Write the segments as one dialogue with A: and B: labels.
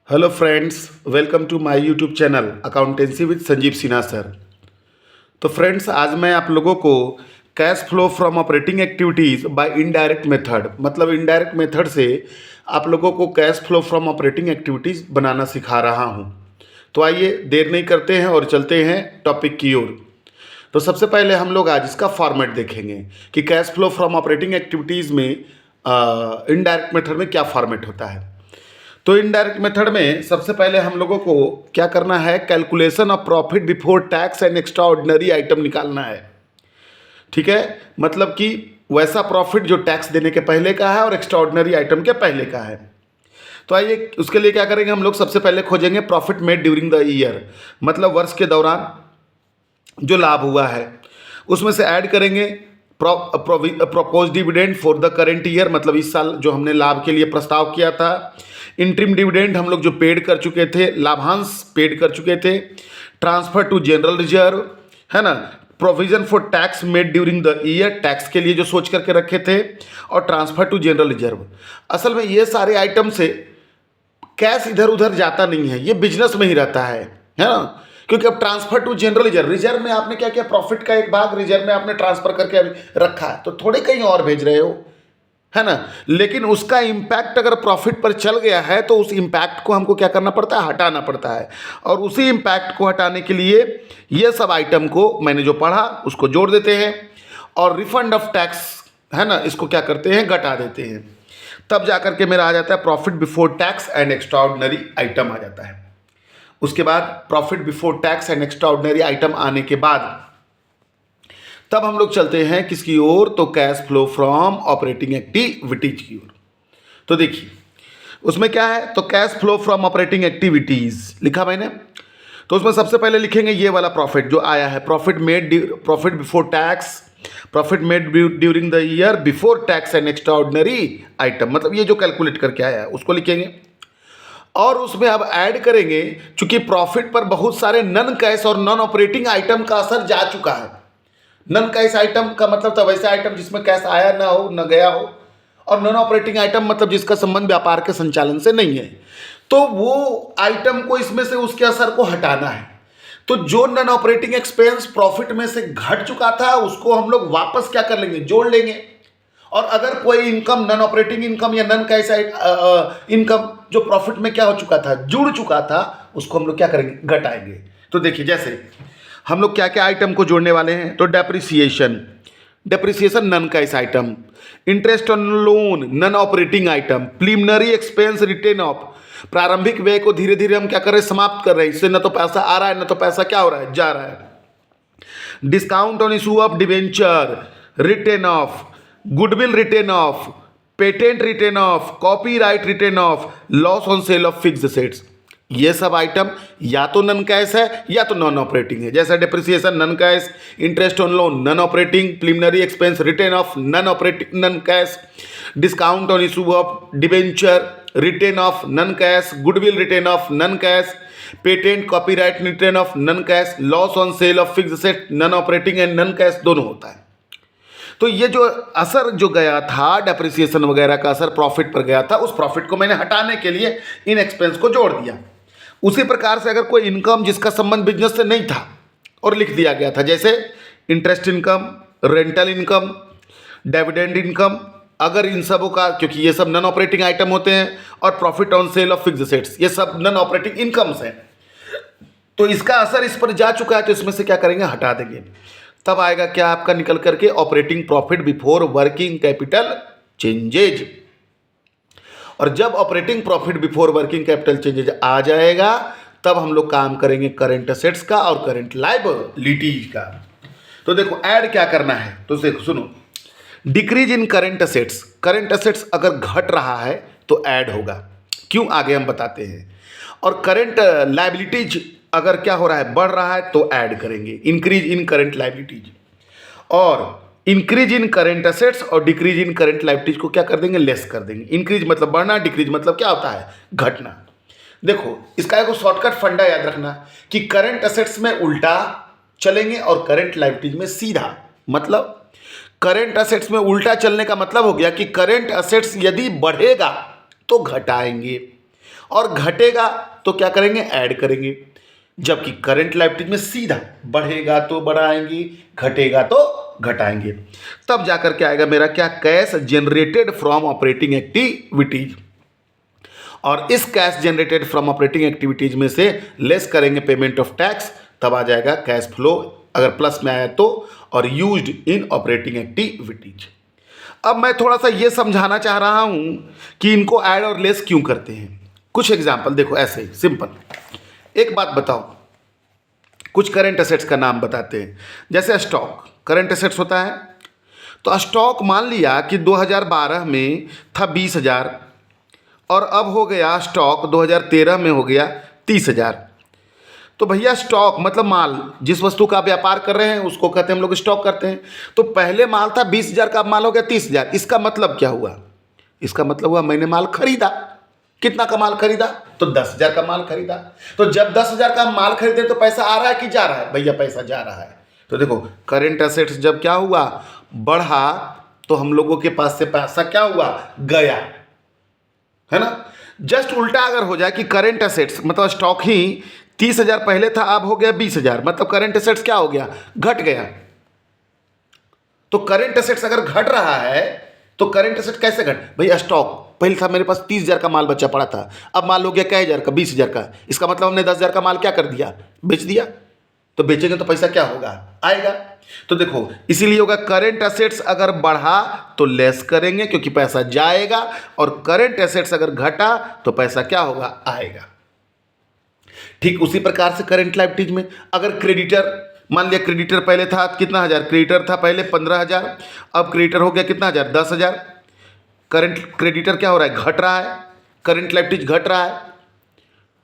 A: Hello friends, welcome to my YouTube channel accountancy with Sanjeev Sinha sir. तो friends, आज मैं आप लोगों को cash flow from operating activities by indirect method, मतलब इनडायरेक्ट मेथड से आप लोगों को cash flow from operating activities बनाना सिखा रहा हूँ। तो आइए देर नहीं करते हैं और चलते हैं टॉपिक की ओर। तो सबसे पहले हम लोग आज इसका फॉर्मेट देखेंगे कि cash flow from operating activities में इनडायरेक्ट मेथड में क्या फॉर्मेट होता है। तो इनडायरेक्ट मेथड में सबसे पहले हम लोगों को क्या करना है, calculation of profit before tax and extraordinary item निकालना है। ठीक है, मतलब कि वैसा प्रॉफिट जो टैक्स देने के पहले का है और एक्स्ट्रा ऑर्डिनरी आइटम के पहले का है। तो आइए उसके लिए क्या करेंगे, हम लोग सबसे पहले खोजेंगे profit made during the year, मतलब वर्ष के दौरान जो लाभ हुआ है उसमें से ऐड करेंगे propose dividend for the current year, मतलब इस साल जो हमने लाभ के लिए प्रस्ताव किया था। इंटरिम डिविडेंड हम लोग जो पेड कर चुके थे, लाभांश पेड कर चुके थे। ट्रांसफर टू जनरल रिजर्व, है ना। Provision for tax made during the year, tax के लिए जो सोच करके रखे थे। और ट्रांसफर टू जनरल रिजर्व। असल में ये सारे आइटम से कैश इधर उधर जाता नहीं है, ये बिजनेस में ही रहता है ना। क्योंकि अब transfer to general reserve, reserve में आपने क्या किया, प्रॉफिट का एक भाग रिजर्व में आपने ट्रांसफर करके अभी रखा है, तो थोड़े कहीं और भेज रहे हो, है ना। लेकिन उसका इम्पैक्ट अगर प्रॉफिट पर चल गया है तो उस इम्पैक्ट को हमको क्या करना पड़ता है, हटाना पड़ता है। और उसी इम्पैक्ट को हटाने के लिए ये सब आइटम को मैंने जो पढ़ा उसको जोड़ देते हैं और रिफंड ऑफ टैक्स, है ना, इसको क्या करते हैं, घटा देते हैं। तब जाकर के मेरा आ जाता है profit before tax and extraordinary item आ जाता है। उसके बाद profit before tax and extraordinary item आने के बाद तब हम लोग चलते हैं किसकी ओर, तो cash flow from operating activities की ओर। तो देखिए उसमें क्या है, तो cash flow from operating activities लिखा मैंने। तो उसमें सबसे पहले लिखेंगे ये वाला प्रॉफिट जो आया है, profit before tax, profit made during the year before tax and extraordinary item, मतलब ये जो कैलकुलेट करके आया है उसको लिखेंगे। और उसमें अब ऐड करेंगे, चूंकि प्रॉफिट पर बहुत सारे नन कैश और नॉन ऑपरेटिंग आइटम का असर जा चुका है। नन कैश आइटम का मतलब था वैसे आइटम जिसमें कैश आया ना हो, न गया हो। और नॉन ऑपरेटिंग आइटम मतलब जिसका संबंध व्यापार के संचालन से नहीं है। तो वो आइटम को इसमें से उसके असर को हटाना है। तो जो नॉन ऑपरेटिंग एक्सपेंस प्रॉफिट में से घट चुका था उसको हम लोग वापस क्या कर लेंगे, जोड़ लेंगे। और अगर कोई इनकम, नॉन ऑपरेटिंग इनकम या नन कैश इनकम जो प्रॉफिट में क्या हो चुका था, जुड़ चुका था, उसको हम लोग क्या करेंगे, घटाएंगे। तो देखिए जैसे हम लोग क्या क्या आइटम को जोड़ने वाले हैं, तो depreciation, depreciation non cash item. Interest on loan non operating item. Preliminary expense written off, प्रारंभिक व्यय को धीरे धीरे हम क्या कर रहे हैं, समाप्त कर रहे हैं। इससे न तो पैसा आ रहा है, न तो पैसा क्या हो रहा है, जा रहा है। Discount on issue of debenture written off, goodwill written off, patent written off, copyright written off, loss on sale of fixed assets. ये सब आइटम या तो नन कैश है या तो नॉन ऑपरेटिंग है। जैसा depreciation non cash, interest on loan non operating, preliminary expense written off non operating non cash, discount on issue of debenture written off non cash, goodwill written off non cash, patent copyright written off non cash, loss on sale of fixed asset non operating and non cash दोनों होता है। तो ये जो असर जो गया था, डेप्रिसिएशन वगैरह का असर प्रॉफिट पर गया था, उस प्रॉफिट को मैंने हटाने के लिए इन एक्सपेंस को जोड़ दिया। उसी प्रकार से अगर कोई इनकम जिसका संबंध बिजनेस से नहीं था और लिख दिया गया था, जैसे interest income, rental income, dividend income, अगर इन सबों का, क्योंकि ये सब नॉन ऑपरेटिंग आइटम होते हैं, और profit on sale of fixed assets, ये सब नॉन ऑपरेटिंग इनकम्स हैं, तो इसका असर इस पर जा चुका है, तो इसमें से क्या करेंगे, हटा देंगे। तब आएगा क्या आपका निकल करके, operating profit before working capital changes. और जब operating profit before working capital changes आ जाएगा तब हम लोग काम करेंगे करंट असेट्स का और करंट लायबिलिटीज का। तो देखो ऐड क्या करना है, तो देखो सुनो, decrease in current assets, current assets अगर घट रहा है तो ऐड होगा, क्यों आगे हम बताते हैं। और करंट लायबिलिटीज अगर क्या हो रहा है, बढ़ रहा है, तो ऐड करेंगे इंक्रीज इन करंट लायबिलिटीज। और इंक्रीज इन करंट असेट्स और डिक्रीज इन करंट लायबिलिटीज को क्या कर देंगे, लेस कर देंगे। इंक्रीज मतलब बढ़ना, डिक्रीज मतलब क्या होता है, घटना। देखो इसका एक शॉर्टकट फंडा याद रखना कि करंट असेट्स में उल्टा चलेंगे और करंट लायबिलिटीज में सीधा। मतलब करंट असेट्स में उल्टा चलने का मतलब हो गया कि करंट असेट्स यदि बढ़ेगा तो घटाएंगे, और घटेगा तो क्या करेंगे, ऐड करेंगे। जबकि करंट लायबिलिटीज में सीधा बढ़ेगा तो बढ़ाएंगे, घटेगा तो घटाएंगे। तब जाकर के आएगा मेरा क्या, cash generated from operating activities. और इस cash generated from operating activities में से लेस करेंगे पेमेंट ऑफ टैक्स, तब आ जाएगा कैश फ्लो, अगर प्लस में आया तो, और यूज्ड इन ऑपरेटिंग एक्टिविटीज। अब मैं थोड़ा सा ये समझाना चाह रहा हूं कि इनको ऐड और लेस क्यों करते हैं। कुछ एग्जांपल देखो, ऐसे ही सिंपल। एक बात बताओ, कुछ करंट एसेट्स का नाम बताते हैं। जैसे स्टॉक करंट एसेट्स होता है, तो स्टॉक मान लिया कि 2012 में था 20,000 और अब हो गया स्टॉक 2013 में हो गया 30,000। तो भैया स्टॉक मतलब माल, जिस वस्तु का व्यापार कर रहे हैं उसको कहते हैं हम लोग स्टॉक करते हैं। तो पहले माल था 20,000 का, माल हो गया 30,000। इसका मतलब क्या हुआ, इसका मतलब हुआ मैंने माल खरीदा। कितना का माल खरीदा, तो 10,000 का माल खरीदा। तो जब 10,000 का माल खरीदे तो पैसा आ रहा है कि जा रहा है, भैया पैसा जा रहा है। तो देखो करेंट एसेट्स जब क्या हुआ, बढ़ा, तो हम लोगों के पास से पैसा क्या हुआ, गया, है ना। जस्ट उल्टा अगर हो जाए कि करेंट एसेट्स मतलब स्टॉक ही 30,000 पहले था, अब हो गया 20,000, मतलब करेंट एसेट्स क्या हो गया, घट गया। तो करेंट एसेट्स अगर घट रहा है तो करेंट एसेट कैसे घट, भैया स्टॉक पहले था मेरे पास 30,000 का माल बचा पड़ा था, अब माल हो गया क्या 10,000 का, 20,000 का। इसका मतलब हमने 10,000 का माल क्या कर दिया, बेच दिया। तो बेचेंगे तो पैसा क्या होगा, आएगा। तो देखो इसीलिए होगा करेंट एसेट्स अगर बढ़ा तो लेस करेंगे क्योंकि पैसा जाएगा, और करेंट एसेट्स अगर घटा तो पैसा क्या होगा, आएगा। ठीक उसी प्रकार से करेंट लायबिलिटीज में अगर क्रेडिटर, मान लिया क्रेडिटर पहले था कितना हजार, क्रेडिटर था पहले 15,000, अब क्रेडिटर हो गया कितना हजार, 10,000। करंट क्रेडिटर क्या हो रहा है, घट रहा है, करंट लायबिलिटीज घट रहा है।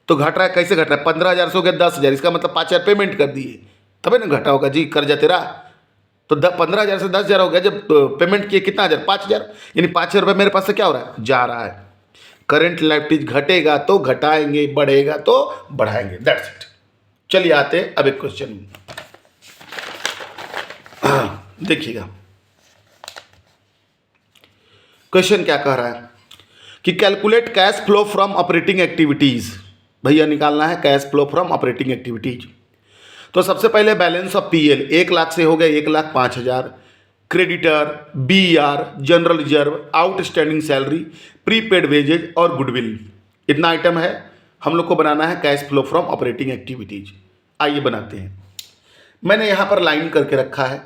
A: तो घट रहा है, कैसे घट रहा है, 15,000 से हो गया 10,000, इसका मतलब 5,000 पेमेंट कर दिए, तभी ना घटा होगा जी, कर्जा तेरा। तो 15,000 से 10,000 हो गया, जब पेमेंट किए कितना हजार, 5,000, यानी 5,000 रुपये मेरे पास से क्या हो रहा है, जा रहा है। करंट लायबिलिटीज घटेगा तो घटाएंगे, बढ़ेगा तो बढ़ाएंगे, दैट्स इट। चलिए आते हैं अब एक क्वेश्चन में। देखिएगा क्वेश्चन क्या कह रहा है कि calculate cash flow from operating activities. भैया निकालना है cash flow from operating activities. तो सबसे पहले बैलेंस ऑफ पीएल 1 लाख से हो गया 1,05,000, creditor, BR, general reserve, outstanding salary, prepaid wages और गुडविल। इतना आइटम है, हम लोग को बनाना है cash flow from operating activities. आइए बनाते हैं। मैंने यहाँ पर लाइन करके रखा है,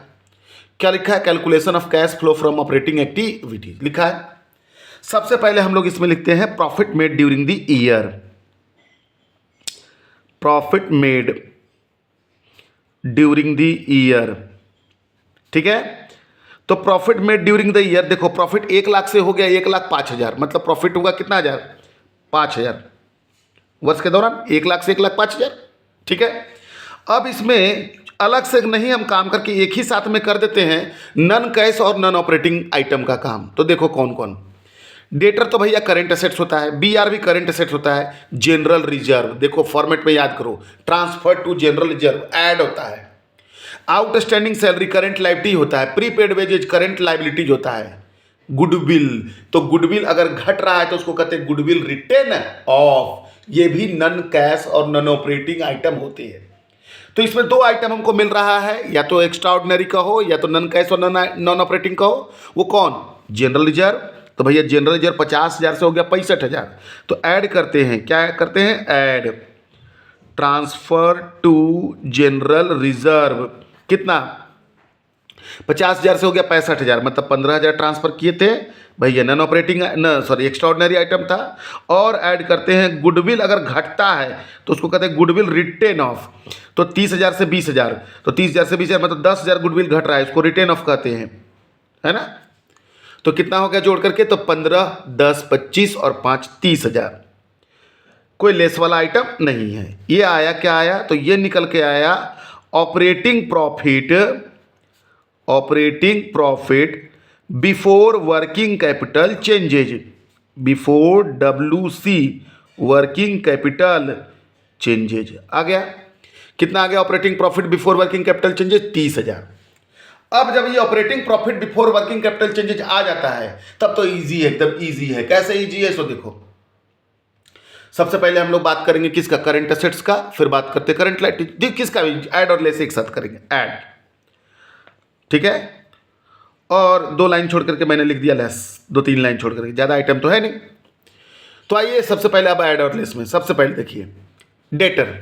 A: क्या लिखा है, calculation of cash flow from operating activities लिखा है। सबसे पहले हम लोग इसमें लिखते हैं profit made during the year, profit made during the year, ठीक है। तो profit made during the year, देखो प्रॉफिट 1 लाख से हो गया 1,05,000, मतलब प्रॉफिट होगा कितना हजार, 5,000 वर्ष के दौरान, 1 लाख से 1,05,000, ठीक है। अब इसमें अलग से नहीं हम काम करके एक ही साथ में कर देते हैं नन कैश और नन ऑपरेटिंग आइटम का काम। तो देखो कौन कौन, डेटर तो भैया करंट एसेट्स होता है, बीआर भी करंट एसेट्स होता है, जनरल रिजर्व देखो फॉर्मेट में याद करो, transfer to general reserve add होता है, आउटस्टैंडिंग सैलरी करंट लायबिलिटी होता है, प्रीपेड वेजेज करंट लायबिलिटीज होता है, गुडविल, तो गुडविल अगर घट रहा है तो उसको कहते हैं गुडविल रिटेन ऑफ, ये भी नन कैश और नन ऑपरेटिंग आइटम होते हैं। तो इसमें 2 आइटम हमको मिल रहा है, या तो एक्स्ट्रा ऑर्डिनरी का हो या तो नन कैश और नॉन ऑपरेटिंग का हो। वो कौन, जनरल रिजर्व। तो भैया जनरल रिजर्व 50,000 से हो गया 65,000, तो ऐड करते हैं, क्या करते हैं, add transfer to general reserve, कितना 50,000 से हो गया 65,000, मतलब 15,000 ट्रांसफर किए थे भैया, non operating extraordinary item था। और ऐड करते हैं गुडविल, अगर घटता है तो उसको कहते हैं गुडविल रिटेन ऑफ। तो 30,000 से 20,000, तो 30,000 से 20,000 मतलब 10,000 गुडविल घट रहा है, इसको रिटेन ऑफ कहते हैं, है ना। तो कितना हो गया जोड़ करके, तो 15, 10, 25 और 5 30,000। कोई लेस वाला आइटम नहीं है। ये आया क्या आया, तो ये निकल के आया operating profit, operating profit before working capital changes, before WC working capital changes आ गया। कितना आ गया operating profit before working capital changes, 30,000। अब जब ये operating profit before working capital changes आ जाता है तब तो इजी है, एकदम इजी है। कैसे इजी है, सो देखो सबसे पहले हम लोग बात करेंगे किसका, करंट एसेट्स का, फिर बात करते हैं करंट लाइबिलिटी, किसका भी ऐड और लेस एक साथ करेंगे, ऐड, ठीक है। और 2 लाइन छोड़ करके मैंने लिख दिया लेस, 2-3 लाइन छोड़ करके, ज़्यादा आइटम तो है नहीं। तो आइए सबसे पहले अब ऐड और लेस में सबसे पहले देखिए, डेटर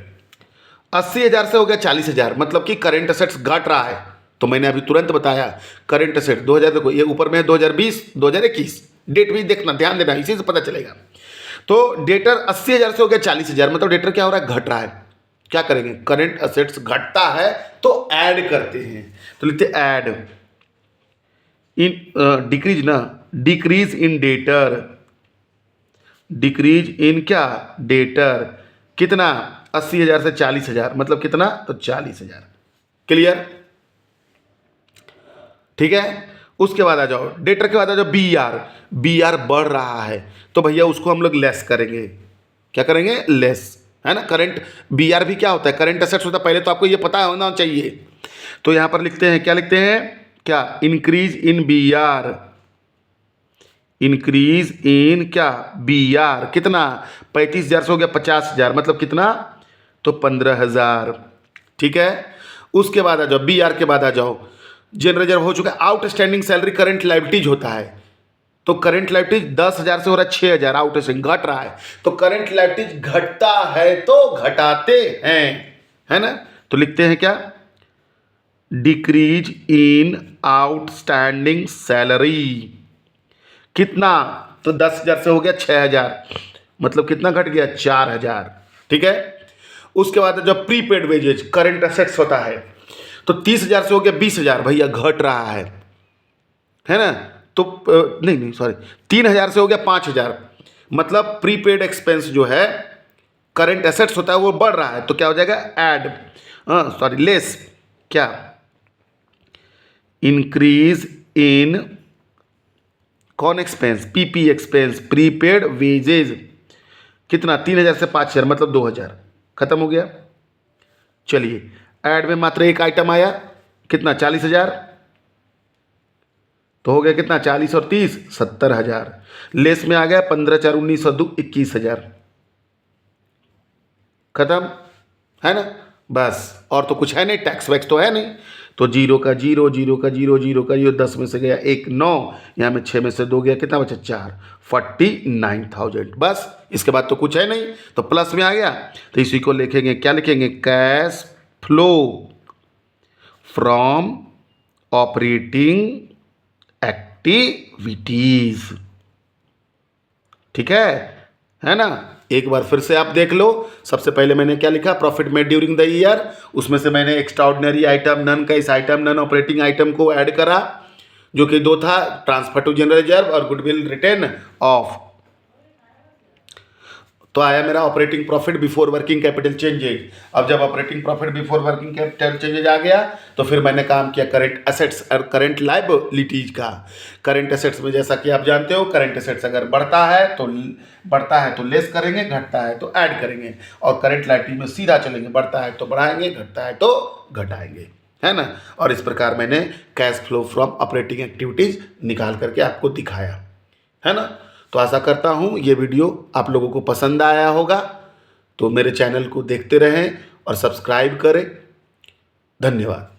A: 80,000 से हो गया 40,000, मतलब कि करंट एसेट्स घट रहा है। तो मैंने अभी तुरंत बताया करंट एसेट 2000, देखो ये ऊपर में है 2020 2021, डेट भी देखना, ध्यान देना, इसी से पता चलेगा। तो डेटर 80,000 से हो गया 40,000, मतलब डेटर क्या हो रहा है, घट रहा है। क्या करेंगे, करंट एसेट्स घटता है तो ऐड करते हैं, तो लिखते ऐड इन डिक्रीज ना, decrease in debtor, decrease in क्या, डेटर, कितना 80,000 से 40,000, मतलब कितना, तो 40,000, क्लियर, ठीक है। उसके बाद आ जाओ, डेटर के बाद आ जाओ बी आर, बी आर बढ़ रहा है तो भैया उसको हम लोग लेस करेंगे, क्या करेंगे, लेस, है ना। करंट बी आर भी क्या होता है, करंट एसेट्स होता है, पहले तो आपको ये पता होना चाहिए। तो यहां पर लिखते हैं, क्या लिखते हैं, क्या, increase in B R, increase in क्या, बी आर, कितना, 35,000 से हो गया 50,000, मतलब कितना, तो 15,000, ठीक है। उसके बाद आ जाओ, बी आर के बाद आ जाओ, जनरल रिजर्व हो चुका है, आउटस्टैंडिंग सैलरी करंट लाइबिलिटीज होता है, तो करंट लाइबिलिटीज 10,000 से हो रहा है 6,000, आउटस्टैंडिंग घट रहा है, तो करंट लाइबिलिटीज घटता है तो घटाते हैं, है ना। तो लिखते हैं क्या, डिक्रीज इन आउटस्टैंडिंग सैलरी, कितना, तो 10,000 से हो गया 6,000, मतलब कितना घट गया, 4,000, ठीक है। उसके बाद जब प्रीपेड वेजेज करंट एसेट्स होता है, तो 30,000 से हो गया 20,000, भैया घट रहा है ना। तो नहीं सॉरी, 3,000 से हो गया 5,000, मतलब प्रीपेड एक्सपेंस जो है करंट एसेट्स होता है वो बढ़ रहा है, तो क्या हो जाएगा, ऐड, सॉरी लेस, क्या, इंक्रीज इन कौन expense, PP expense, prepaid wages, कितना, 3,000 से 5,000, मतलब 2,000, खत्म हो गया। चलिए ऐड में मात्र एक आइटम आया, कितना, 40,000, तो हो गया कितना, 40 और 30 70,000, लेस में आ गया 15 4 19 और 2 21,000, खत्म, है ना। बस और तो कुछ है नहीं, टैक्स वैक्स तो है नहीं, तो 0 का 0 0 का 0 0 का 0, 10 में से गया 1 9, यहाँ में 6 में से 2 गया, कितना बचा, 4, 49,000, बस, इसके बाद तो कुछ है नहीं, तो प्लस में आ गया। तो इसी को लिखेंगे, क्या लिखेंगे, cash flow from operating activities, ठीक है ना। एक बार फिर से आप देख लो, सबसे पहले मैंने क्या लिखा, profit made during the year, उसमें से मैंने एक्स्ट्राऑर्डिनरी आइटम, नन का इस आइटम, नन ऑपरेटिंग आइटम को ऐड करा, जो कि 2 था, ट्रांसफर टू जनरल रिजर्व और गुडविल रिटेन ऑफ, तो आया मेरा operating profit before working capital changes. अब जब operating profit before working capital changes आ गया, तो फिर मैंने काम किया करंट एसेट्स और करंट लायबिलिटीज का। करंट एसेट्स में जैसा कि आप जानते हो, करंट एसेट्स अगर बढ़ता है तो लेस करेंगे, घटता है तो ऐड करेंगे, और करंट लायबिलिटी में सीधा चलेंगे, बढ़ता है तो बढ़ाएंगे, घटता है तो घटाएंगे, है ना। और इस प्रकार मैंने cash flow from operating activities निकाल करके आपको दिखाया, है ना। तो आशा करता हूँ ये वीडियो आप लोगों को पसंद आया होगा, तो मेरे चैनल को देखते रहें और सब्सक्राइब करें। धन्यवाद।